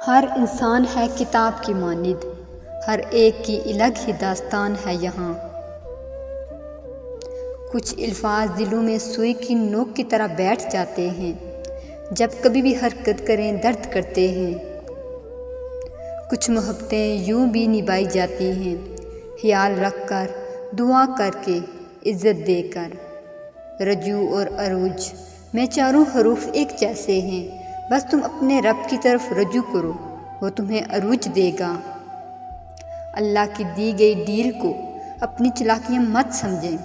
ہر انسان ہے کتاب کی مانند، ہر ایک کی الگ ہی داستان ہے یہاں۔ کچھ الفاظ دلوں میں سوئی کی نوک کی طرح بیٹھ جاتے ہیں، جب کبھی بھی حرکت کریں درد کرتے ہیں۔ کچھ محبتیں یوں بھی نبھائی جاتی ہیں، خیال رکھ کر، دعا کر کے، عزت دے کر۔ رجوع اور عروج میں چاروں حروف ایک جیسے ہیں، بس تم اپنے رب کی طرف رجوع کرو، وہ تمہیں عروج دے گا۔ اللہ کی دی گئی ڈیل کو اپنی چالاکیاں مت سمجھیں،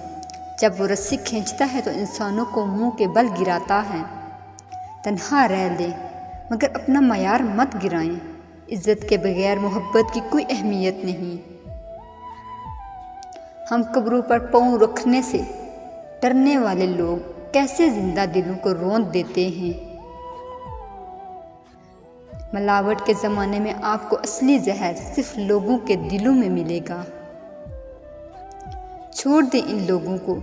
جب وہ رسی کھینچتا ہے تو انسانوں کو منہ کے بل گراتا ہے۔ تنہا رہ لیں مگر اپنا معیار مت گرائیں، عزت کے بغیر محبت کی کوئی اہمیت نہیں۔ ہم قبروں پر پاؤں رکھنے سے ڈرنے والے لوگ کیسے زندہ دلوں کو روند دیتے ہیں۔ ملاوٹ کے زمانے میں آپ کو اصلی زہر صرف لوگوں کے دلوں میں ملے گا۔ چھوڑ دیں ان لوگوں کو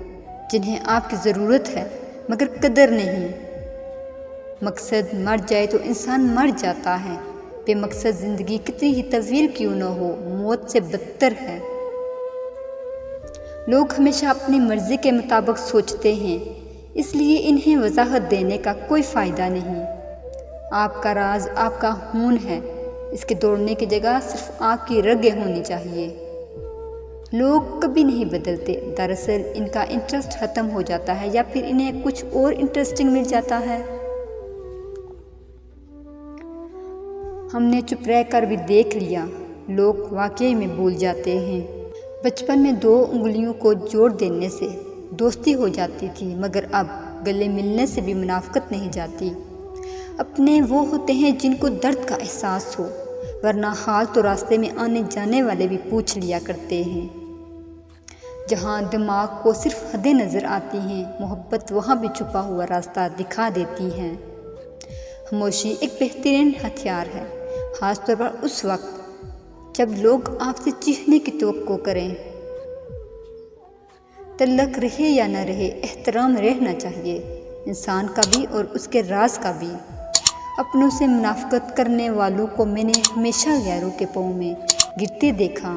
جنہیں آپ کی ضرورت ہے مگر قدر نہیں۔ مقصد مر جائے تو انسان مر جاتا ہے، بے مقصد زندگی کتنی ہی طویل کیوں نہ ہو، موت سے بدتر ہے۔ لوگ ہمیشہ اپنی مرضی کے مطابق سوچتے ہیں، اس لیے انہیں وضاحت دینے کا کوئی فائدہ نہیں۔ آپ کا راز آپ کا خون ہے، اس کے دوڑنے کی جگہ صرف آپ کی رگیں ہونی چاہیے۔ لوگ کبھی نہیں بدلتے، دراصل ان کا انٹرسٹ ختم ہو جاتا ہے یا پھر انہیں کچھ اور انٹرسٹنگ مل جاتا ہے۔ ہم نے چپ رہ کر بھی دیکھ لیا، لوگ واقعی میں بھول جاتے ہیں۔ بچپن میں 2 انگلیوں کو جوڑ دینے سے دوستی ہو جاتی تھی، مگر اب گلے ملنے سے بھی منافقت نہیں جاتی۔ اپنے وہ ہوتے ہیں جن کو درد کا احساس ہو، ورنہ حال تو راستے میں آنے جانے والے بھی پوچھ لیا کرتے ہیں۔ جہاں دماغ کو صرف حدیں نظر آتی ہیں، محبت وہاں بھی چھپا ہوا راستہ دکھا دیتی ہے۔ خاموشی ایک بہترین ہتھیار ہے، خاص طور پر اس وقت جب لوگ آپ سے چیخنے کی توقع کریں۔ تعلق رہے یا نہ رہے، احترام رہنا چاہیے، انسان کا بھی اور اس کے راز کا بھی۔ اپنوں سے منافقت کرنے والوں کو میں نے ہمیشہ غیروں کے پاؤں میں گرتے دیکھا۔